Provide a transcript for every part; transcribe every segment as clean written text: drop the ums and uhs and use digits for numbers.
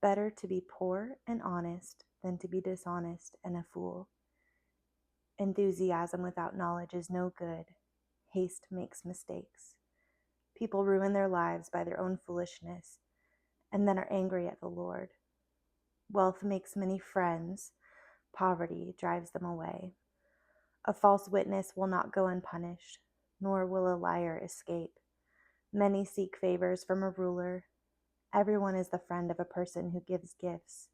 Better to be poor and honest than to be dishonest and a fool. Enthusiasm without knowledge is no good. Haste makes mistakes. People ruin their lives by their own foolishness and then are angry at the Lord. Wealth makes many friends. Poverty drives them away. A false witness will not go unpunished, nor will a liar escape. Many seek favors from a ruler. Everyone is the friend of a person who gives gifts.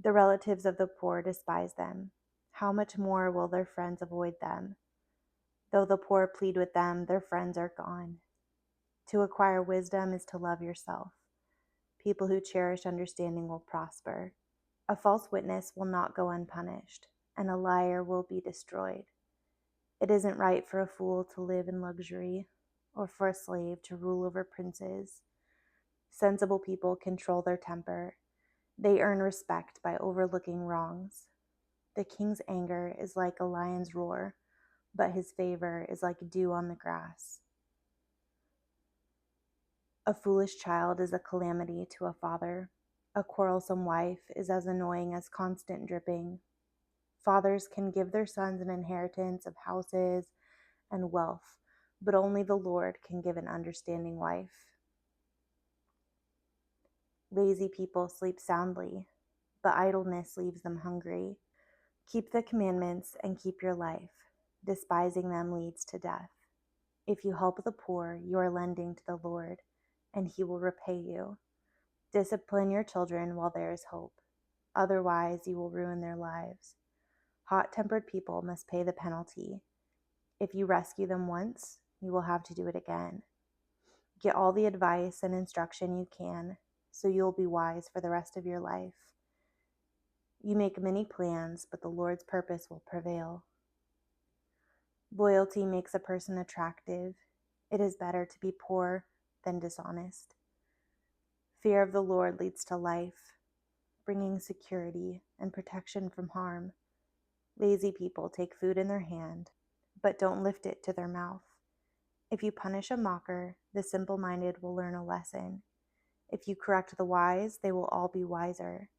The relatives of the poor despise them. How much more will their friends avoid them? Though the poor plead with them, their friends are gone. To acquire wisdom is to love yourself. People who cherish understanding will prosper. A false witness will not go unpunished, and a liar will be destroyed. It isn't right for a fool to live in luxury, or for a slave to rule over princes. Sensible people control their temper. They earn respect by overlooking wrongs. The king's anger is like a lion's roar, but his favor is like dew on the grass. A foolish child is a calamity to a father. A quarrelsome wife is as annoying as constant dripping. Fathers can give their sons an inheritance of houses and wealth, but only the Lord can give an understanding wife. Lazy people sleep soundly, but idleness leaves them hungry. Keep the commandments and keep your life. Despising them leads to death. If you help the poor, you are lending to the Lord, and he will repay you. Discipline your children while there is hope. Otherwise, you will ruin their lives. Hot-tempered people must pay the penalty. If you rescue them once, you will have to do it again. Get all the advice and instruction you can, so you will be wise for the rest of your life. You make many plans, but the Lord's purpose will prevail. Loyalty makes a person attractive. It is better to be poor than dishonest. Fear of the Lord leads to life, bringing security and protection from harm. Lazy people take food in their hand, but don't lift it to their mouth. If you punish a mocker, the simple-minded will learn a lesson. If you correct the wise, they will all be wiser.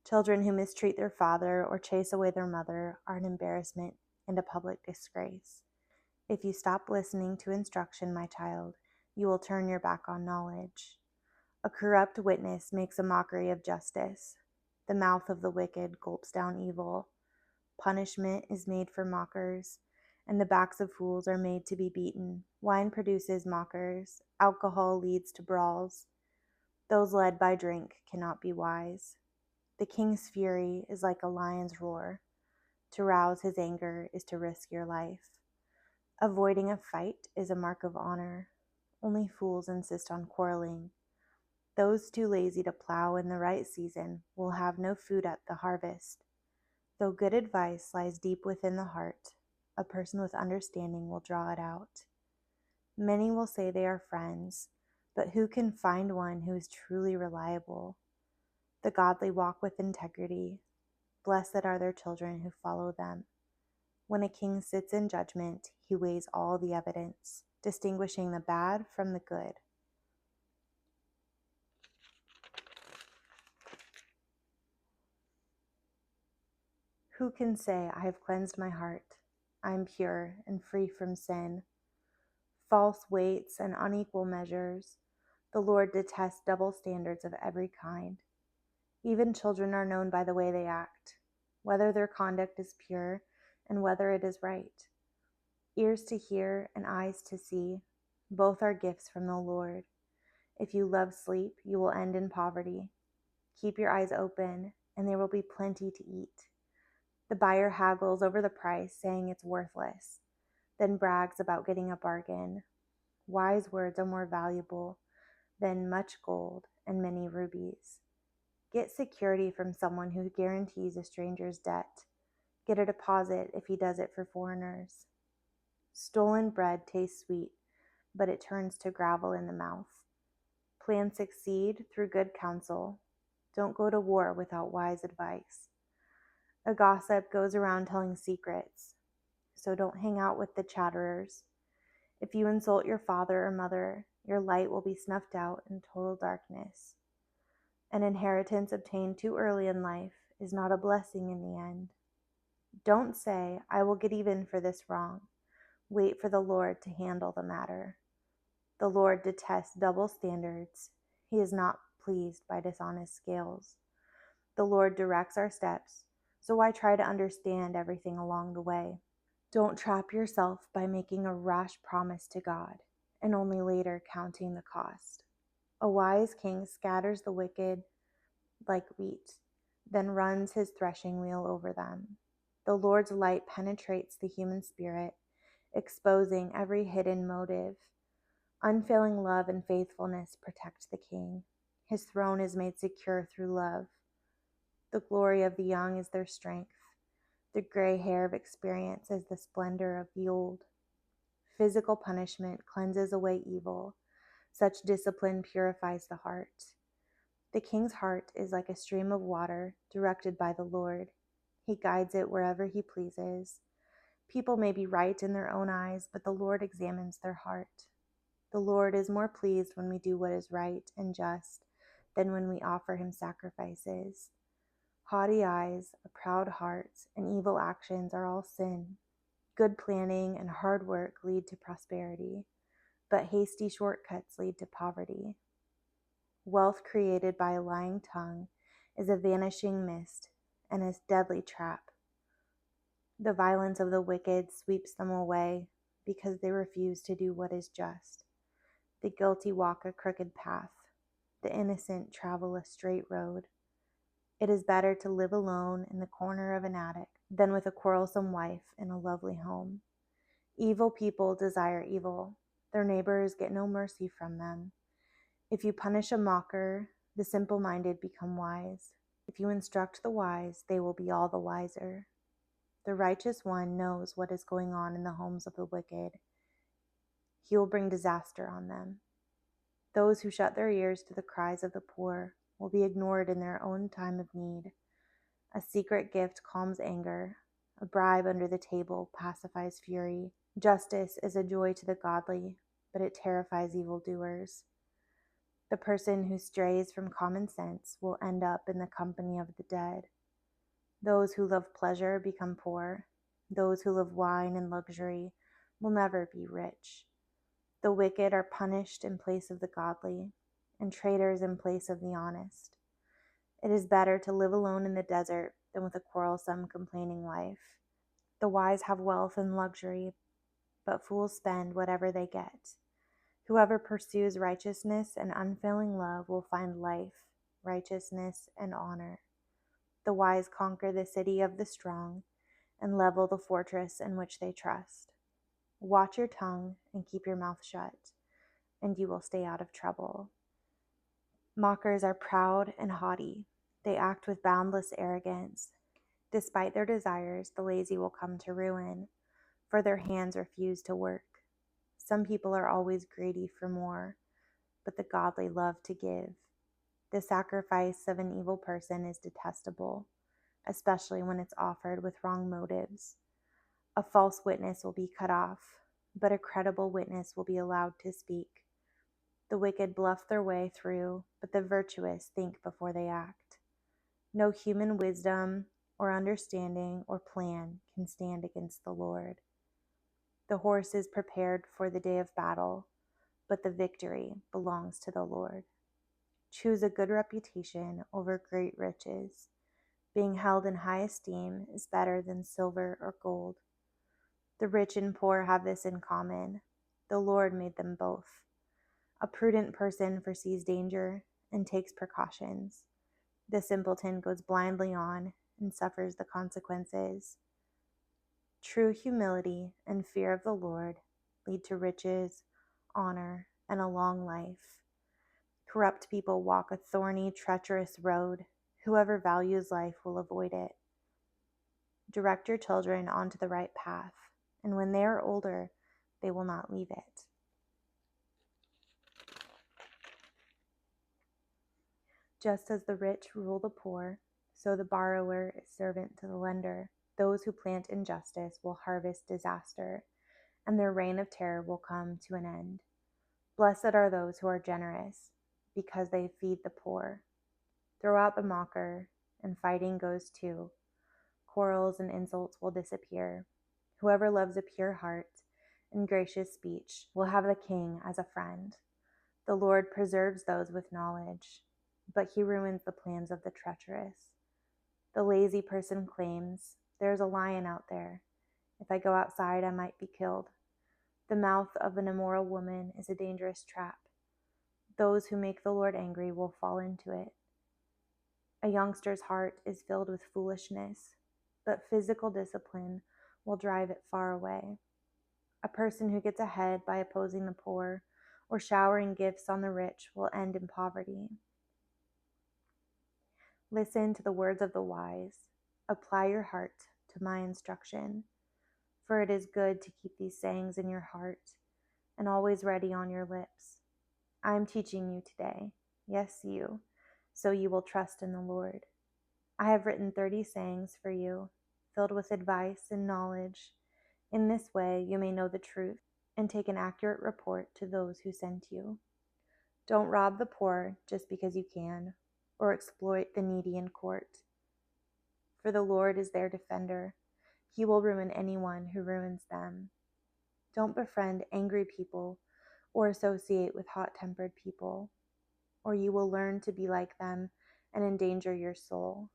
Children who mistreat their father or chase away their mother are an embarrassment and a public disgrace. If you stop listening to instruction, my child, you will turn your back on knowledge. A corrupt witness makes a mockery of justice. The mouth of the wicked gulps down evil. Punishment is made for mockers, and the backs of fools are made to be beaten. Wine produces mockers. Alcohol leads to brawls. Those led by drink cannot be wise. The king's fury is like a lion's roar. To rouse his anger is to risk your life. Avoiding a fight is a mark of honor. Only fools insist on quarreling. Those too lazy to plow in the right season will have no food at the harvest. Though good advice lies deep within the heart, a person with understanding will draw it out. Many will say they are friends, but who can find one who is truly reliable? The godly walk with integrity. Blessed are their children who follow them. When a king sits in judgment, he weighs all the evidence, distinguishing the bad from the good. Who can say, I have cleansed my heart, I am pure and free from sin? False weights and unequal measures. The Lord detests double standards of every kind. Even children are known by the way they act, whether their conduct is pure and whether it is right. Ears to hear and eyes to see, both are gifts from the Lord. If you love sleep, you will end in poverty. Keep your eyes open, and there will be plenty to eat. The buyer haggles over the price, saying it's worthless, then brags about getting a bargain. Wise words are more valuable than much gold and many rubies. Get security from someone who guarantees a stranger's debt. Get a deposit if he does it for foreigners. Stolen bread tastes sweet, but it turns to gravel in the mouth. Plans succeed through good counsel. Don't go to war without wise advice. A gossip goes around telling secrets, so don't hang out with the chatterers. If you insult your father or mother, your light will be snuffed out in total darkness. An inheritance obtained too early in life is not a blessing in the end. Don't say, "I will get even for this wrong." Wait for the Lord to handle the matter. The Lord detests double standards. He is not pleased by dishonest scales. The Lord directs our steps, so why try to understand everything along the way? Don't trap yourself by making a rash promise to God and only later counting the cost. A wise king scatters the wicked like wheat, then runs his threshing wheel over them. The Lord's light penetrates the human spirit, exposing every hidden motive. Unfailing love and faithfulness protect the king. His throne is made secure through love. The glory of the young is their strength. The gray hair of experience is the splendor of the old. Physical punishment cleanses away evil. Such discipline purifies the heart. The king's heart is like a stream of water directed by the Lord. He guides it wherever he pleases. People may be right in their own eyes, but the Lord examines their heart. The Lord is more pleased when we do what is right and just than when we offer him sacrifices. Haughty eyes, a proud heart, and evil actions are all sin. Good planning and hard work lead to prosperity, but hasty shortcuts lead to poverty. Wealth created by a lying tongue is a vanishing mist and a deadly trap. The violence of the wicked sweeps them away because they refuse to do what is just. The guilty walk a crooked path. The innocent travel a straight road. It is better to live alone in the corner of an attic than with a quarrelsome wife in a lovely home. Evil people desire evil. Their neighbors get no mercy from them. If you punish a mocker, the simple-minded become wise. If you instruct the wise, they will be all the wiser. The righteous one knows what is going on in the homes of the wicked. He will bring disaster on them. Those who shut their ears to the cries of the poor will be ignored in their own time of need. A secret gift calms anger. A bribe under the table pacifies fury. Justice is a joy to the godly, but it terrifies evildoers. The person who strays from common sense will end up in the company of the dead. Those who love pleasure become poor. Those who love wine and luxury will never be rich. The wicked are punished in place of the godly, and traitors in place of the honest. It is better to live alone in the desert than with a quarrelsome, complaining wife. The wise have wealth and luxury, but fools spend whatever they get. Whoever pursues righteousness and unfailing love will find life, righteousness, and honor. The wise conquer the city of the strong and level the fortress in which they trust. Watch your tongue and keep your mouth shut, and you will stay out of trouble. Mockers are proud and haughty. They act with boundless arrogance. Despite their desires, the lazy will come to ruin, for their hands refuse to work. Some people are always greedy for more, but the godly love to give. The sacrifice of an evil person is detestable, especially when it's offered with wrong motives. A false witness will be cut off, but a credible witness will be allowed to speak. The wicked bluff their way through, but the virtuous think before they act. No human wisdom or understanding or plan can stand against the Lord. The horse is prepared for the day of battle, but the victory belongs to the Lord. Choose a good reputation over great riches. Being held in high esteem is better than silver or gold. The rich and poor have this in common. The Lord made them both. A prudent person foresees danger and takes precautions. The simpleton goes blindly on and suffers the consequences. True humility and fear of the Lord lead to riches, honor, and a long life. Corrupt people walk a thorny, treacherous road. Whoever values life will avoid it. Direct your children onto the right path, and when they are older, they will not leave it. Just as the rich rule the poor, so the borrower is servant to the lender. Those who plant injustice will harvest disaster, and their reign of terror will come to an end. Blessed are those who are generous, because they feed the poor. Throw out the mocker, and fighting goes too. Quarrels and insults will disappear. Whoever loves a pure heart and gracious speech will have the king as a friend. The Lord preserves those with knowledge, but he ruins the plans of the treacherous. The lazy person claims, "There's a lion out there. If I go outside, I might be killed." The mouth of an immoral woman is a dangerous trap. Those who make the Lord angry will fall into it. A youngster's heart is filled with foolishness, but physical discipline will drive it far away. A person who gets ahead by opposing the poor or showering gifts on the rich will end in poverty. Listen to the words of the wise. Apply your heart to my instruction, for it is good to keep these sayings in your heart and always ready on your lips. I am teaching you today, yes, you, so you will trust in the Lord. I have written 30 sayings for you, filled with advice and knowledge. In this way you may know the truth and take an accurate report to those who sent you. Don't rob the poor just because you can, or exploit the needy in court. For the Lord is their defender. He will ruin anyone who ruins them. Don't befriend angry people or associate with hot-tempered people, or you will learn to be like them and endanger your soul.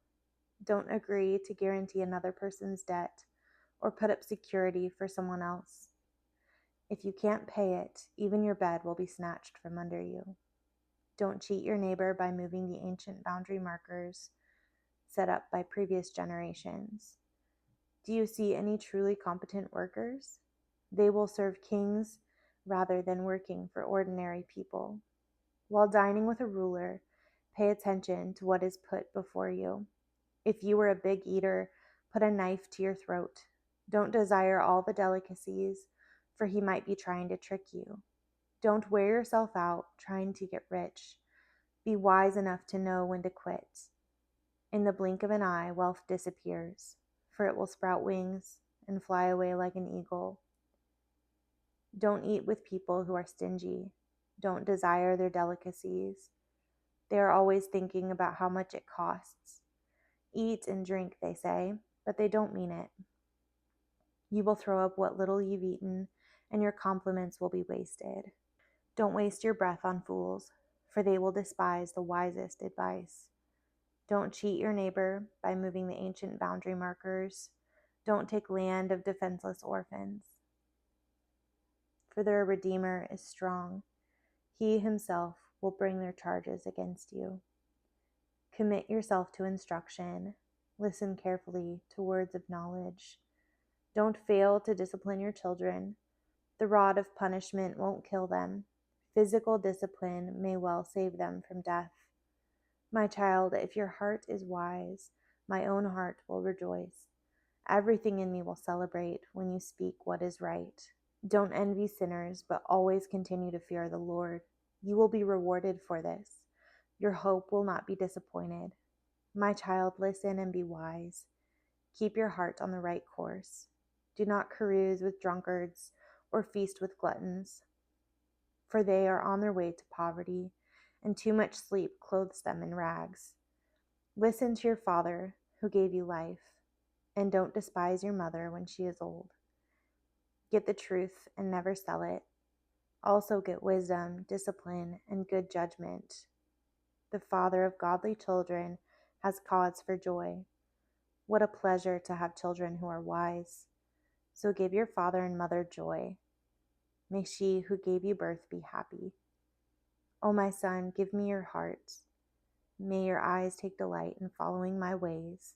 Don't agree to guarantee another person's debt or put up security for someone else. If you can't pay it, even your bed will be snatched from under you. Don't cheat your neighbor by moving the ancient boundary markers set up by previous generations. Do you see any truly competent workers? They will serve kings rather than working for ordinary people. While dining with a ruler, pay attention to what is put before you. If you were a big eater, put a knife to your throat. Don't desire all the delicacies, for he might be trying to trick you. Don't wear yourself out trying to get rich. Be wise enough to know when to quit. In the blink of an eye, wealth disappears, for it will sprout wings and fly away like an eagle. Don't eat with people who are stingy. Don't desire their delicacies. They are always thinking about how much it costs. Eat and drink, they say, but they don't mean it. You will throw up what little you've eaten, and your compliments will be wasted. Don't waste your breath on fools, for they will despise the wisest advice. Don't cheat your neighbor by moving the ancient boundary markers. Don't take land of defenseless orphans. For their Redeemer is strong. He himself will bring their charges against you. Commit yourself to instruction. Listen carefully to words of knowledge. Don't fail to discipline your children. The rod of punishment won't kill them. Physical discipline may well save them from death. My child, if your heart is wise, my own heart will rejoice. Everything in me will celebrate when you speak what is right. Don't envy sinners, but always continue to fear the Lord. You will be rewarded for this. Your hope will not be disappointed. My child, listen and be wise. Keep your heart on the right course. Do not carouse with drunkards or feast with gluttons, for they are on their way to poverty, and too much sleep clothes them in rags. Listen to your father, who gave you life, and don't despise your mother when she is old. Get the truth and never sell it. Also get wisdom, discipline, and good judgment. The father of godly children has cause for joy. What a pleasure to have children who are wise. So give your father and mother joy. May she who gave you birth be happy. O my son, give me your heart. May your eyes take delight in following my ways.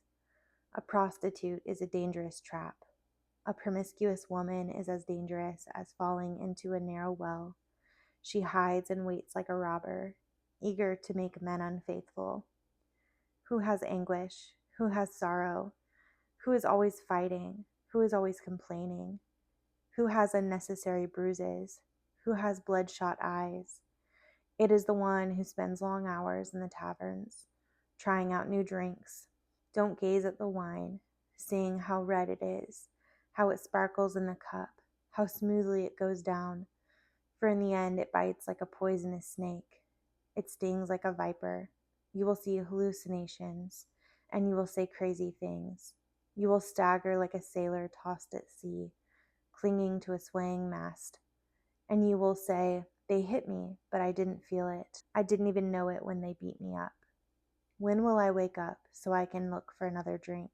A prostitute is a dangerous trap. A promiscuous woman is as dangerous as falling into a narrow well. She hides and waits like a robber, eager to make men unfaithful. Who has anguish? Who has sorrow? Who is always fighting? Who is always complaining? Who has unnecessary bruises? Who has bloodshot eyes? It is the one who spends long hours in the taverns, trying out new drinks. Don't gaze at the wine, seeing how red it is, how it sparkles in the cup, how smoothly it goes down, for in the end it bites like a poisonous snake. It stings like a viper. You will see hallucinations, and you will say crazy things. You will stagger like a sailor tossed at sea, clinging to a swaying mast. And you will say, "They hit me, but I didn't feel it. I didn't even know it when they beat me up. When will I wake up so I can look for another drink?"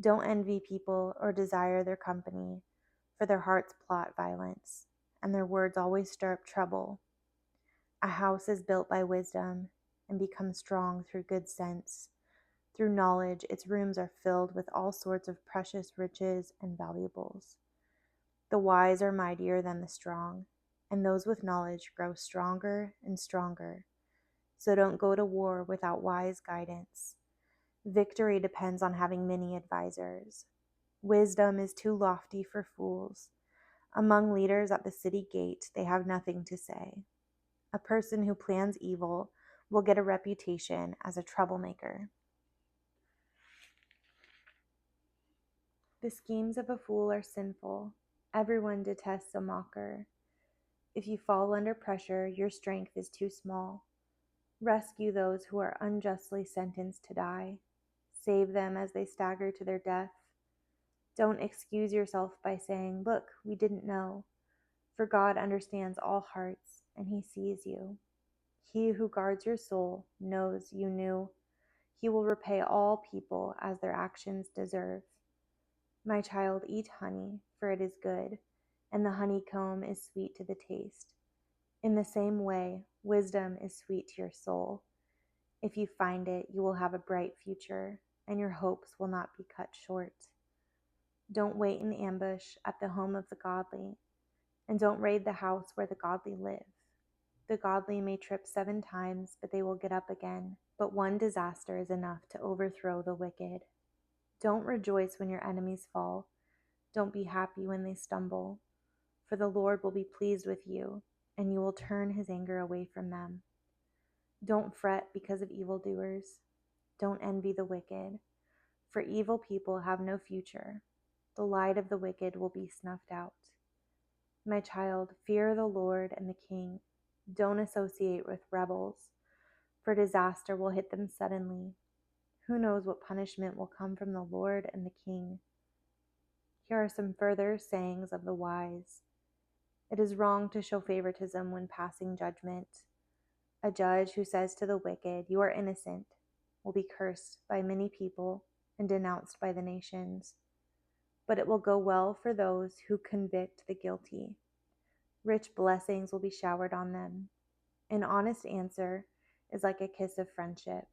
Don't envy people or desire their company, for their hearts plot violence, and their words always stir up trouble. A house is built by wisdom and becomes strong through good sense. Through knowledge, its rooms are filled with all sorts of precious riches and valuables. The wise are mightier than the strong, and those with knowledge grow stronger and stronger. So don't go to war without wise guidance. Victory depends on having many advisors. Wisdom is too lofty for fools. Among leaders at the city gate, they have nothing to say. A person who plans evil will get a reputation as a troublemaker. The schemes of a fool are sinful. Everyone detests a mocker. If you fall under pressure, your strength is too small. Rescue those who are unjustly sentenced to die. Save them as they stagger to their death. Don't excuse yourself by saying, "Look, we didn't know." For God understands all hearts, and He sees you. He who guards your soul knows you knew. He will repay all people as their actions deserve. My child, eat honey, for it is good, and the honeycomb is sweet to the taste. In the same way, wisdom is sweet to your soul. If you find it, you will have a bright future, and your hopes will not be cut short. Don't wait in ambush at the home of the godly, and don't raid the house where the godly live. The godly may trip 7 times, but they will get up again. But one disaster is enough to overthrow the wicked. Don't rejoice when your enemies fall. Don't be happy when they stumble, for the Lord will be pleased with you, and you will turn His anger away from them. Don't fret because of evildoers. Don't envy the wicked, for evil people have no future. The light of the wicked will be snuffed out. My child, fear the Lord and the King. Don't associate with rebels, for disaster will hit them suddenly. Who knows what punishment will come from the Lord and the King? Here are some further sayings of the wise. It is wrong to show favoritism when passing judgment. A judge who says to the wicked, "You are innocent," will be cursed by many people and denounced by the nations. But it will go well for those who convict the guilty. Rich blessings will be showered on them. An honest answer is like a kiss of friendship.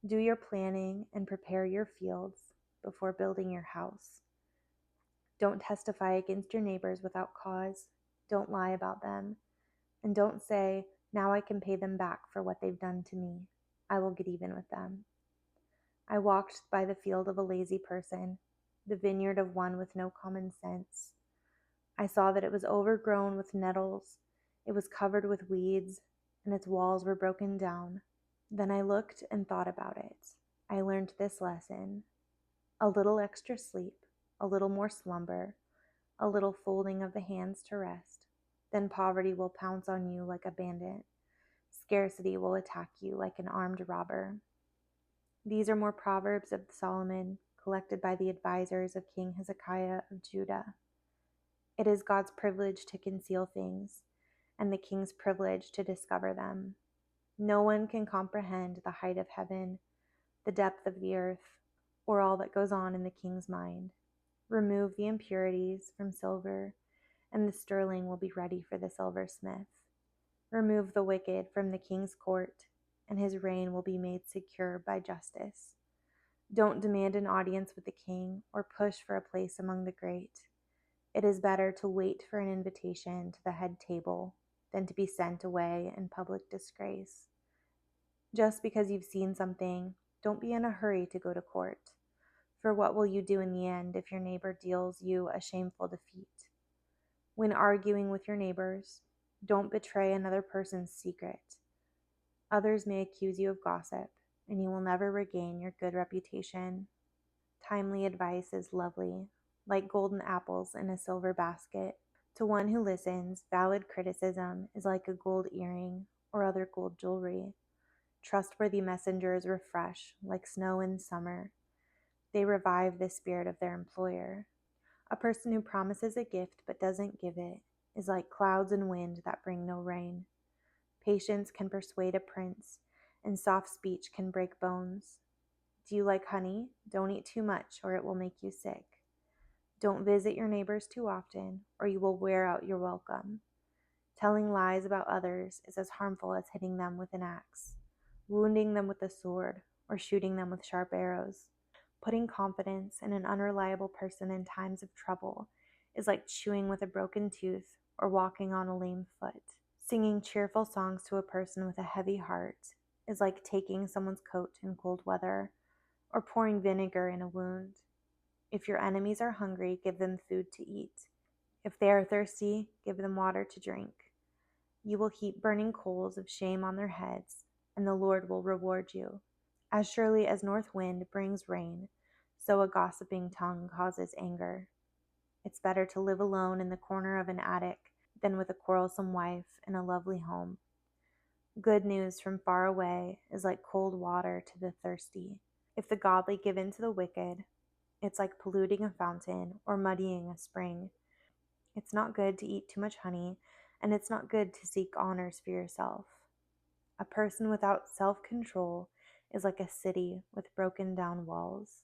Do your planning and prepare your fields before building your house. Don't testify against your neighbors without cause. Don't lie about them. And don't say, "Now I can pay them back for what they've done to me. I will get even with them." I walked by the field of a lazy person, the vineyard of one with no common sense. I saw that it was overgrown with nettles, it was covered with weeds, and its walls were broken down. Then I looked and thought about it. I learned this lesson: a little extra sleep, a little more slumber, a little folding of the hands to rest. Then poverty will pounce on you like a bandit. Scarcity will attack you like an armed robber. These are more proverbs of Solomon, collected by the advisors of King Hezekiah of Judah. It is God's privilege to conceal things, and the king's privilege to discover them. No one can comprehend the height of heaven, the depth of the earth, or all that goes on in the king's mind. Remove the impurities from silver, and the sterling will be ready for the silversmith. Remove the wicked from the king's court, and his reign will be made secure by justice. Don't demand an audience with the king or push for a place among the great. It is better to wait for an invitation to the head table than to be sent away in public disgrace. Just because you've seen something, don't be in a hurry to go to court. For what will you do in the end if your neighbor deals you a shameful defeat? When arguing with your neighbors, don't betray another person's secret. Others may accuse you of gossip, and you will never regain your good reputation. Timely advice is lovely, like golden apples in a silver basket. To one who listens, valid criticism is like a gold earring or other gold jewelry. Trustworthy messengers refresh like snow in summer. They revive the spirit of their employer. A person who promises a gift but doesn't give it is like clouds and wind that bring no rain. Patience can persuade a prince, and soft speech can break bones. Do you like honey? Don't eat too much, or it will make you sick. Don't visit your neighbors too often, or you will wear out your welcome. Telling lies about others is as harmful as hitting them with an axe, wounding them with a sword, or shooting them with sharp arrows. Putting confidence in an unreliable person in times of trouble is like chewing with a broken tooth or walking on a lame foot. Singing cheerful songs to a person with a heavy heart is like taking someone's coat in cold weather or pouring vinegar in a wound. If your enemies are hungry, give them food to eat. If they are thirsty, give them water to drink. You will heap burning coals of shame on their heads, and the Lord will reward you. As surely as north wind brings rain, so a gossiping tongue causes anger. It's better to live alone in the corner of an attic than with a quarrelsome wife in a lovely home. Good news from far away is like cold water to the thirsty. If the godly give in to the wicked, it's like polluting a fountain or muddying a spring. It's not good to eat too much honey, and it's not good to seek honors for yourself. A person without self-control is like a city with broken down walls.